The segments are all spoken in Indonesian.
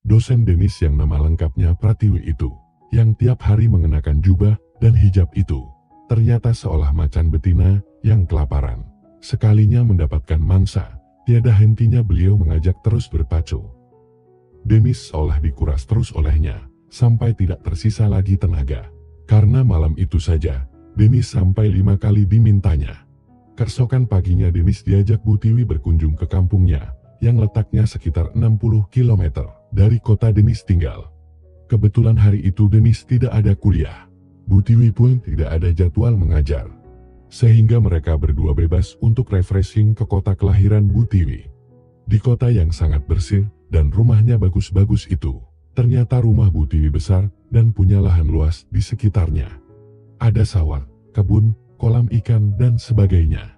dosen Denis yang nama lengkapnya Pratiwi itu, yang tiap hari mengenakan jubah dan hijab itu, ternyata seolah macan betina yang kelaparan. Sekalinya mendapatkan mangsa, tiada hentinya beliau mengajak terus berpacu. Denis seolah dikuras terus olehnya, sampai tidak tersisa lagi tenaga. Karena malam itu saja, Denis sampai 5 kali dimintanya. Keesokan paginya Denis diajak Bu Tiwi berkunjung ke kampungnya, yang letaknya sekitar 60 km dari kota Denis tinggal. Kebetulan hari itu Denis tidak ada kuliah. Bu Tiwi pun tidak ada jadwal mengajar. Sehingga mereka berdua bebas untuk refreshing ke kota kelahiran Bu Tiwi. Di kota yang sangat bersih dan rumahnya bagus-bagus itu, ternyata rumah Bu Tiwi besar dan punya lahan luas di sekitarnya. Ada sawah, kebun, kolam ikan dan sebagainya.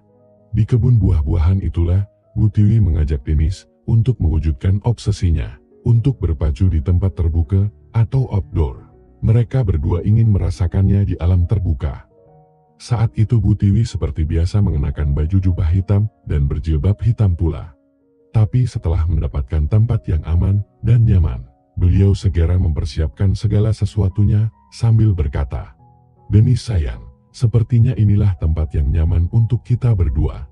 Di kebun buah-buahan itulah Bu Tiwi mengajak Denis untuk mewujudkan obsesinya, untuk berpacu di tempat terbuka atau outdoor. Mereka berdua ingin merasakannya di alam terbuka. Saat itu Bu Tiwi seperti biasa mengenakan baju jubah hitam dan berjilbab hitam pula. Tapi setelah mendapatkan tempat yang aman dan nyaman, beliau segera mempersiapkan segala sesuatunya sambil berkata, "Denis sayang, sepertinya inilah tempat yang nyaman untuk kita berdua."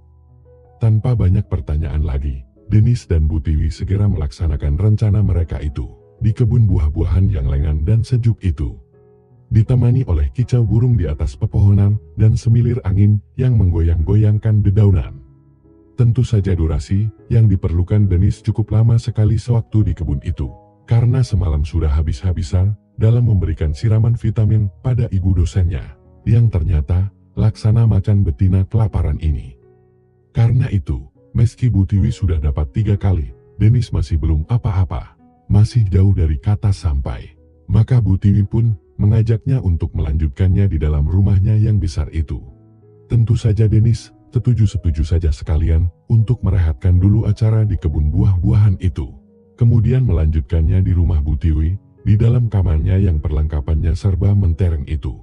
Tanpa banyak pertanyaan lagi, Denis dan Bu Tiwi segera melaksanakan rencana mereka itu, di kebun buah-buahan yang lengan dan sejuk itu. Ditemani oleh kicau burung di atas pepohonan dan semilir angin yang menggoyang-goyangkan dedaunan. Tentu saja durasi yang diperlukan Denis cukup lama sekali sewaktu di kebun itu, karena semalam sudah habis-habisan dalam memberikan siraman vitamin pada ibu dosennya, yang ternyata laksana macan betina kelaparan ini. Karena itu, meski Bu Tiwi sudah dapat 3 kali, Denis masih belum apa-apa, masih jauh dari kata sampai. Maka Bu Tiwi pun mengajaknya untuk melanjutkannya di dalam rumahnya yang besar itu. Tentu saja Denis setuju-setuju saja sekalian untuk merehatkan dulu acara di kebun buah-buahan itu. Kemudian melanjutkannya di rumah Bu Tiwi, di dalam kamarnya yang perlengkapannya serba mentereng itu.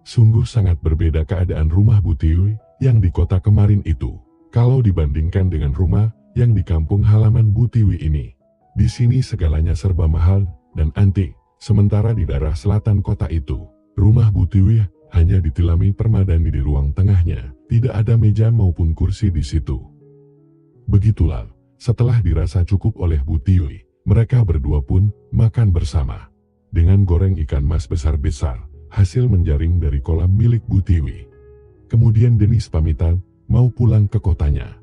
Sungguh sangat berbeda keadaan rumah Bu Tiwi yang di kota kemarin itu, kalau dibandingkan dengan rumah yang di kampung halaman Bu Tiwi ini. Di sini segalanya serba mahal dan antik. Sementara di daerah selatan kota itu, rumah Bu Tiwi hanya ditilami permadani di ruang tengahnya, tidak ada meja maupun kursi di situ. Begitulah, setelah dirasa cukup oleh Bu Tiwi, mereka berdua pun makan bersama. Dengan goreng ikan mas besar-besar, hasil menjaring dari kolam milik Bu Tiwi. Kemudian Denis pamitan, mau pulang ke kotanya.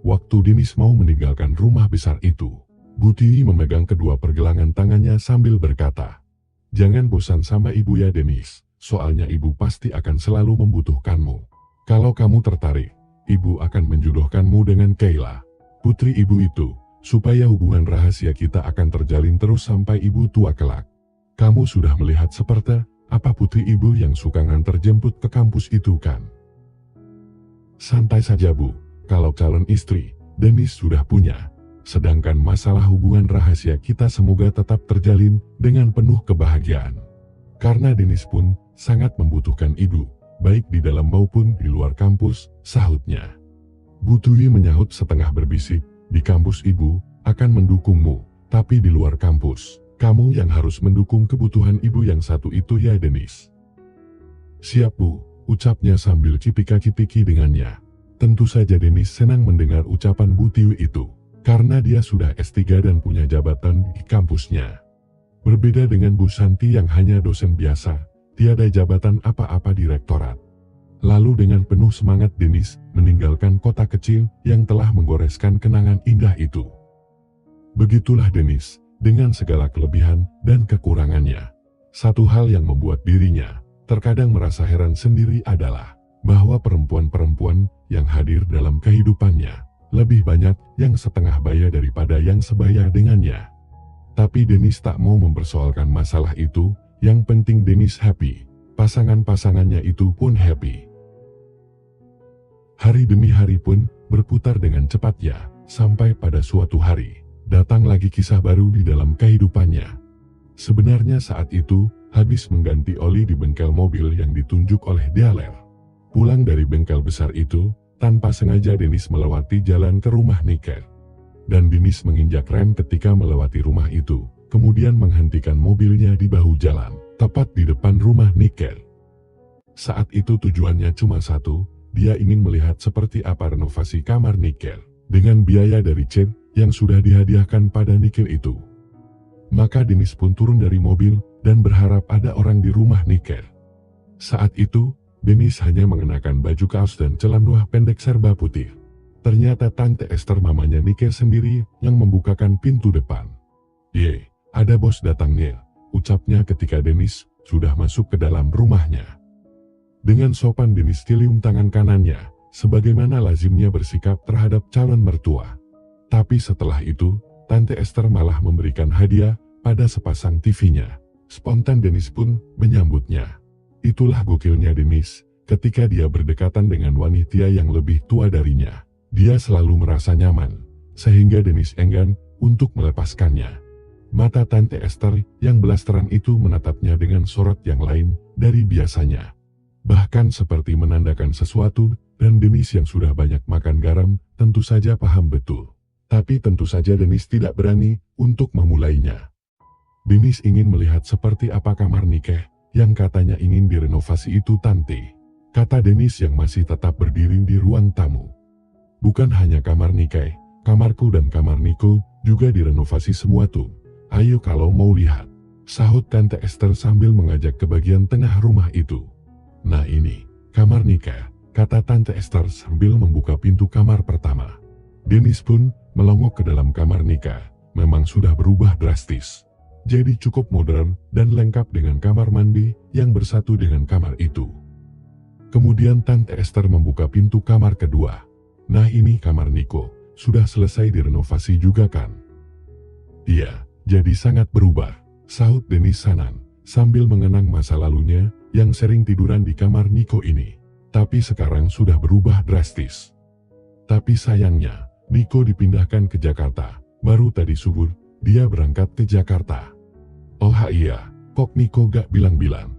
Waktu Denis mau meninggalkan rumah besar itu, Bu Tiwi memegang kedua pergelangan tangannya sambil berkata, "Jangan bosan sama ibu ya Denis, soalnya ibu pasti akan selalu membutuhkanmu. Kalau kamu tertarik, ibu akan menjodohkanmu dengan Kayla, putri ibu itu, supaya hubungan rahasia kita akan terjalin terus sampai ibu tua kelak. Kamu sudah melihat seperti apa putri ibu yang suka nganter jemput ke kampus itu kan? Santai saja Bu, kalau calon istri, Denis sudah punya. Sedangkan masalah hubungan rahasia kita semoga tetap terjalin dengan penuh kebahagiaan. Karena Denis pun sangat membutuhkan ibu, baik di dalam maupun di luar kampus," sahutnya. Bu Tiwi menyahut setengah berbisik, "Di kampus ibu akan mendukungmu, tapi di luar kampus, kamu yang harus mendukung kebutuhan ibu yang satu itu ya Denis." "Siap Bu," ucapnya sambil cipika-cipiki dengannya. Tentu saja Denis senang mendengar ucapan Bu Tiwi itu, karena dia sudah S3 dan punya jabatan di kampusnya. Berbeda dengan Bu Santi yang hanya dosen biasa, tiada jabatan apa-apa di rektorat. Lalu dengan penuh semangat Denis meninggalkan kota kecil yang telah menggoreskan kenangan indah itu. Begitulah Denis, dengan segala kelebihan dan kekurangannya. Satu hal yang membuat dirinya terkadang merasa heran sendiri adalah bahwa perempuan-perempuan yang hadir dalam kehidupannya lebih banyak yang setengah baya daripada yang sebaya dengannya. Tapi Denis tak mau mempersoalkan masalah itu, yang penting Denis happy, pasangan-pasangannya itu pun happy. Hari demi hari pun berputar dengan cepatnya, sampai pada suatu hari, datang lagi kisah baru di dalam kehidupannya. Sebenarnya saat itu, habis mengganti oli di bengkel mobil yang ditunjuk oleh dealer. Pulang dari bengkel besar itu, tanpa sengaja Denis melewati jalan ke rumah Niken. dan Denis menginjak rem ketika melewati rumah itu, kemudian menghentikan mobilnya di bahu jalan, tepat di depan rumah Nickel. Saat itu tujuannya cuma satu, dia ingin melihat seperti apa renovasi kamar Nickel, dengan biaya dari Chen yang sudah dihadiahkan pada Nickel itu. Maka Denis pun turun dari mobil, dan berharap ada orang di rumah Nickel. Saat itu, Denis hanya mengenakan baju kaos dan celana pendek serba putih. Ternyata Tante Esther mamanya Nickel sendiri yang membukakan pintu depan. "Ye, ada bos datang Neil," ucapnya ketika Denis sudah masuk ke dalam rumahnya. Dengan sopan Denis cium tangan kanannya, sebagaimana lazimnya bersikap terhadap calon mertua. Tapi setelah itu, Tante Esther malah memberikan hadiah pada sepasang TV-nya. Spontan Denis pun menyambutnya. Itulah gokilnya Denis, ketika dia berdekatan dengan wanita yang lebih tua darinya. Dia selalu merasa nyaman, sehingga Denis enggan untuk melepaskannya. Mata Tante Esther yang belasteran itu menatapnya dengan sorot yang lain dari biasanya. Bahkan seperti menandakan sesuatu, dan Denis yang sudah banyak makan garam, tentu saja paham betul. Tapi tentu saja Denis tidak berani untuk memulainya. Denis ingin melihat seperti apa kamar nikah yang katanya ingin direnovasi itu Tante, kata Denis yang masih tetap berdiri di ruang tamu. "Bukan hanya kamar nikah, kamarku dan kamar Nico juga direnovasi semua tuh. Ayo kalau mau lihat," sahut Tante Esther sambil mengajak ke bagian tengah rumah itu. "Nah ini, kamar nikah," kata Tante Esther sambil membuka pintu kamar pertama. Denis pun melongok ke dalam kamar nikah, memang sudah berubah drastis. Jadi cukup modern dan lengkap dengan kamar mandi yang bersatu dengan kamar itu. Kemudian Tante Esther membuka pintu kamar kedua. "Nah ini kamar Nico, sudah selesai direnovasi juga kan?" "Iya, jadi sangat berubah," sahut Denis Sanan, sambil mengenang masa lalunya yang sering tiduran di kamar Nico ini. "Tapi sekarang sudah berubah drastis. Tapi sayangnya, Nico dipindahkan ke Jakarta, baru tadi subuh dia berangkat ke Jakarta." "Oh iya, kok Nico gak bilang-bilang?"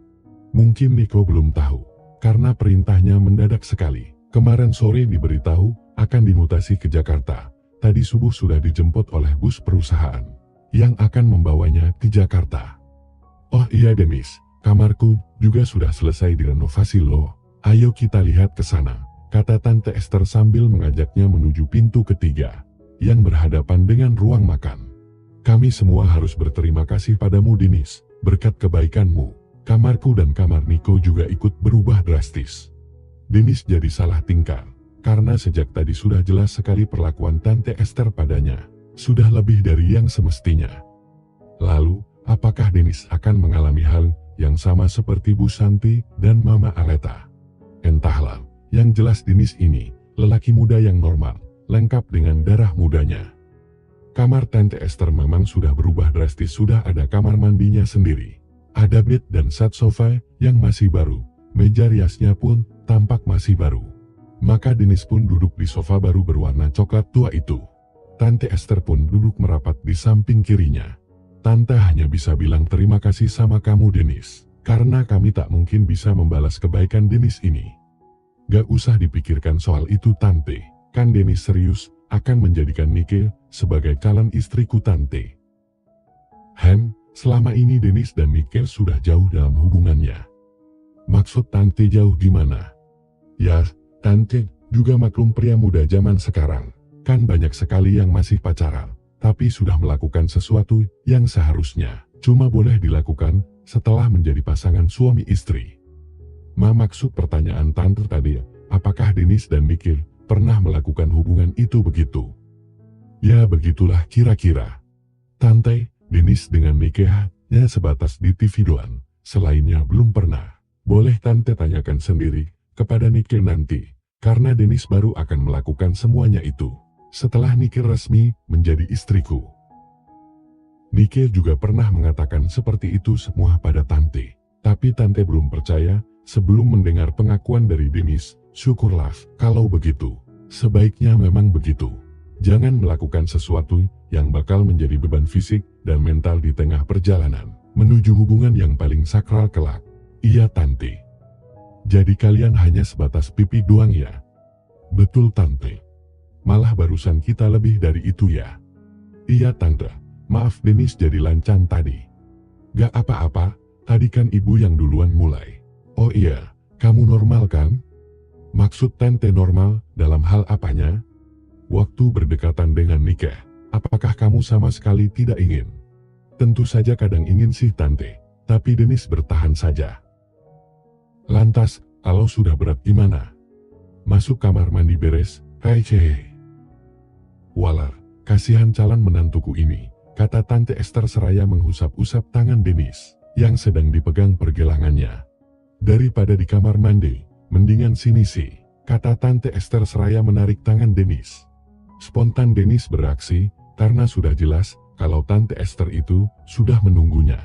"Mungkin Nico belum tahu, karena perintahnya mendadak sekali. Kemarin sore diberitahu akan dimutasi ke Jakarta. Tadi subuh sudah dijemput oleh bus perusahaan yang akan membawanya ke Jakarta." "Oh iya Denis, kamarku juga sudah selesai direnovasi loh. Ayo kita lihat ke sana," kata Tante Esther sambil mengajaknya menuju pintu ketiga yang berhadapan dengan ruang makan. "Kami semua harus berterima kasih padamu Denis, berkat kebaikanmu, kamarku dan kamar Nico juga ikut berubah drastis." Denis jadi salah tingkah, karena sejak tadi sudah jelas sekali perlakuan Tante Esther padanya, sudah lebih dari yang semestinya. Lalu, apakah Denis akan mengalami hal yang sama seperti Bu Santi dan Mama Aleta? Entahlah, yang jelas Denis ini, lelaki muda yang normal, lengkap dengan darah mudanya. Kamar Tante Esther memang sudah berubah drastis, sudah ada kamar mandinya sendiri. Ada bed dan set sofa yang masih baru, meja riasnya pun tampak masih baru. Maka Denis pun duduk di sofa baru berwarna coklat tua itu. Tante Esther pun duduk merapat di samping kirinya. "Tante hanya bisa bilang terima kasih sama kamu Denis, karena kami tak mungkin bisa membalas kebaikan Denis ini." "Gak usah dipikirkan soal itu Tante, kan Denis serius akan menjadikan Nike sebagai calon istriku Tante." Selama ini Denis dan Nike sudah jauh dalam hubungannya." "Maksud Tante jauh gimana?" "Ya, Tante juga maklum pria muda zaman sekarang, kan banyak sekali yang masih pacaran, tapi sudah melakukan sesuatu yang seharusnya cuma boleh dilakukan setelah menjadi pasangan suami istri." Maksud pertanyaan Tante tadi, apakah Denis dan Nike pernah melakukan hubungan itu begitu? Ya begitulah kira-kira. Tante, Denis dengan Nike hanya sebatas di TV doang, selainnya belum pernah. Boleh Tante tanyakan sendiri kepada Nike nanti, karena Denis baru akan melakukan semuanya itu setelah Nike resmi menjadi istriku. Nike juga pernah mengatakan seperti itu semua pada Tante, tapi Tante belum percaya sebelum mendengar pengakuan dari Denis. Syukurlah kalau begitu, sebaiknya memang begitu. Jangan melakukan sesuatu yang bakal menjadi beban fisik dan mental di tengah perjalanan menuju hubungan yang paling sakral kelak. Iya Tante. Jadi kalian hanya sebatas pipi doang ya? Betul Tante. Malah barusan kita lebih dari itu ya. Iya tante, maaf Denis jadi lancang tadi. Gak apa-apa, tadi kan ibu yang duluan mulai. Oh iya, kamu normal kan? Maksud tante normal, dalam hal apanya? Waktu berdekatan dengan nikah, apakah kamu sama sekali tidak ingin? Tentu saja kadang ingin sih tante, tapi Denis bertahan saja. Lantas, kalau sudah berat gimana? Masuk kamar mandi beres, receh. Walar, kasihan calon menantuku ini, kata Tante Esther seraya menghusap-usap tangan Denis, yang sedang dipegang pergelangannya. Daripada di kamar mandi, mendingan sini sih, kata Tante Esther seraya menarik tangan Denis. Spontan Denis beraksi, karena sudah jelas, kalau Tante Esther itu, sudah menunggunya.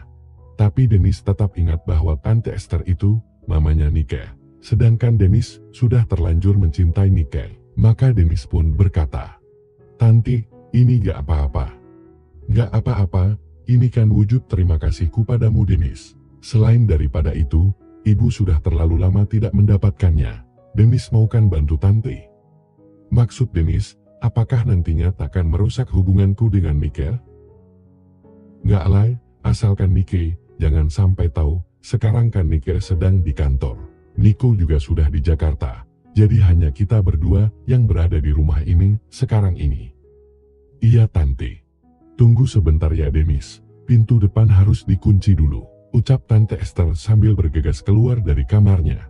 Tapi Denis tetap ingat bahwa Tante Esther itu, mamanya Nike. Sedangkan Denis, sudah terlanjur mencintai Nike. Maka Denis pun berkata, Tanti, ini gak apa-apa. Gak apa-apa, ini kan wujud terima kasihku padamu Denis. Selain daripada itu, ibu sudah terlalu lama tidak mendapatkannya. Denis mau kan bantu Tanti. Maksud Denis, apakah nantinya takkan merusak hubunganku dengan Nike? Gak lah, asalkan Nike, jangan sampai tahu, sekarang kan Nike sedang di kantor. Niko juga sudah di Jakarta. Jadi hanya kita berdua yang berada di rumah ini sekarang ini. Iya Tante. Tunggu sebentar ya Denis, pintu depan harus dikunci dulu, ucap Tante Esther sambil bergegas keluar dari kamarnya.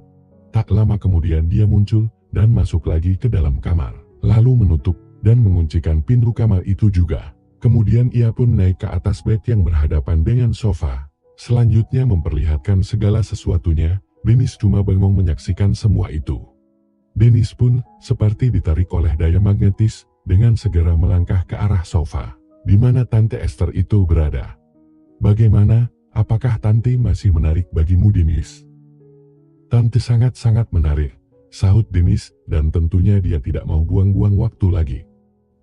Tak lama kemudian dia muncul dan masuk lagi ke dalam kamar, lalu menutup dan menguncikan pintu kamar itu juga. Kemudian ia pun naik ke atas bed yang berhadapan dengan sofa. Selanjutnya memperlihatkan segala sesuatunya, Denis cuma bengong menyaksikan semua itu. Denis pun seperti ditarik oleh daya magnetis dengan segera melangkah ke arah sofa, di mana Tante Esther itu berada. Bagaimana, apakah Tante masih menarik bagimu Denis? Tante sangat-sangat menarik, sahut Denis, dan tentunya dia tidak mau buang-buang waktu lagi.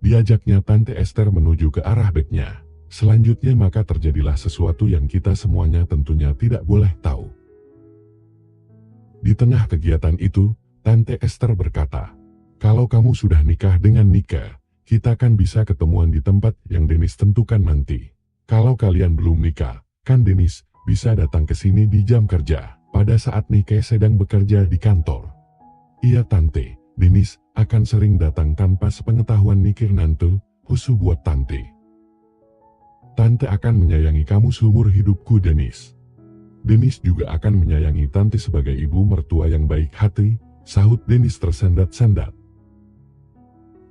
Diajaknya Tante Esther menuju ke arah bednya. Selanjutnya maka terjadilah sesuatu yang kita semuanya tentunya tidak boleh tahu. Di tengah kegiatan itu, Tante Esther berkata, kalau kamu sudah nikah dengan Nika, kita kan bisa ketemuan di tempat yang Denis tentukan nanti. Kalau kalian belum nikah, kan Denis bisa datang ke sini di jam kerja, pada saat Nika sedang bekerja di kantor. Iya Tante, Denis akan sering datang tanpa sepengetahuan Nikir nanti, khusus buat Tante. Tante akan menyayangi kamu seumur hidupku Denis. Denis juga akan menyayangi Tante sebagai ibu mertua yang baik hati, sahut Denis tersendat-sendat.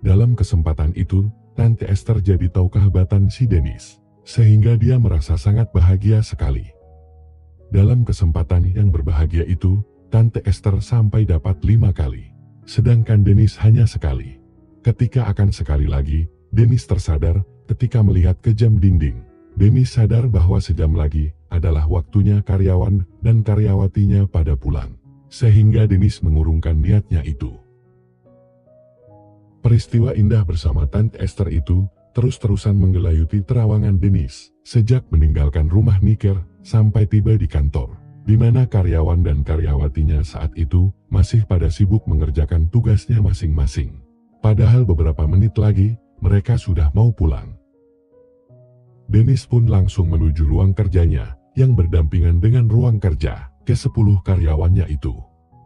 Dalam kesempatan itu, Tante Esther jadi tahu kehebatan si Denis, sehingga dia merasa sangat bahagia sekali. Dalam kesempatan yang berbahagia itu, Tante Esther sampai dapat 5 kali, sedangkan Denis hanya sekali. Ketika akan sekali lagi, Denis tersadar ketika melihat ke jam dinding. Denis sadar bahwa sejam lagi adalah waktunya karyawan dan karyawatinya pada pulang. Sehingga Denis mengurungkan niatnya itu. Peristiwa indah bersama Tante Esther itu terus-terusan menggelayuti terawangan Denis sejak meninggalkan rumah Niker sampai tiba di kantor, di mana karyawan dan karyawatinya saat itu masih pada sibuk mengerjakan tugasnya masing-masing. Padahal beberapa menit lagi mereka sudah mau pulang. Denis pun langsung menuju ruang kerjanya yang berdampingan dengan ruang kerja ke-10 karyawannya itu.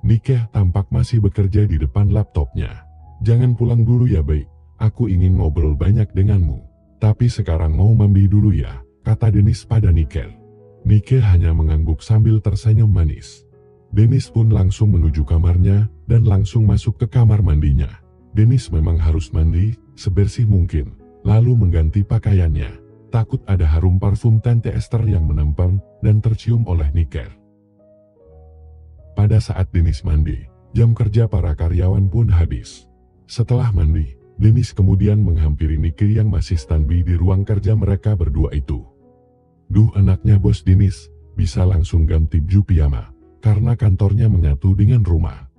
Nikah tampak masih bekerja di depan laptopnya. Jangan pulang dulu ya baik, aku ingin ngobrol banyak denganmu. Tapi sekarang mau mandi dulu ya, kata Denis pada Nikah. Nikah hanya mengangguk sambil tersenyum manis. Denis pun langsung menuju kamarnya dan langsung masuk ke kamar mandinya. Denis memang harus mandi sebersih mungkin, lalu mengganti pakaiannya. Takut ada harum parfum Tante Esther yang menempel dan tercium oleh Nikah. Pada saat Denis mandi, jam kerja para karyawan pun habis. Setelah mandi, Denis kemudian menghampiri Niki yang masih standby di ruang kerja mereka berdua itu. Duh anaknya bos Denis, bisa langsung ganti baju piyama, karena kantornya menyatu dengan rumah.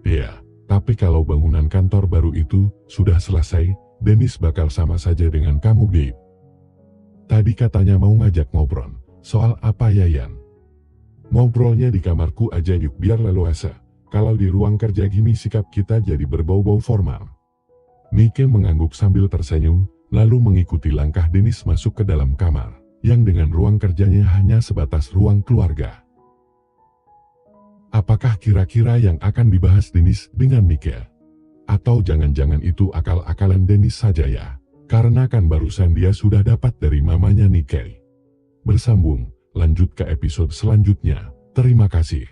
Ya, tapi kalau bangunan kantor baru itu sudah selesai, Denis bakal sama saja dengan kamu Gabe. Tadi katanya mau ngajak ngobrol, soal apa ya Yan? Ngobrolnya di kamarku aja yuk biar leluasa. Kalau di ruang kerja gini sikap kita jadi berbau-bau formal. Mike mengangguk sambil tersenyum, lalu mengikuti langkah Dennis masuk ke dalam kamar, yang dengan ruang kerjanya hanya sebatas ruang keluarga. Apakah kira-kira yang akan dibahas Dennis dengan Mike? Atau jangan-jangan itu akal-akalan Dennis saja ya? Karena kan barusan dia sudah dapat dari mamanya Nike. Bersambung, lanjut ke episode selanjutnya. Terima kasih.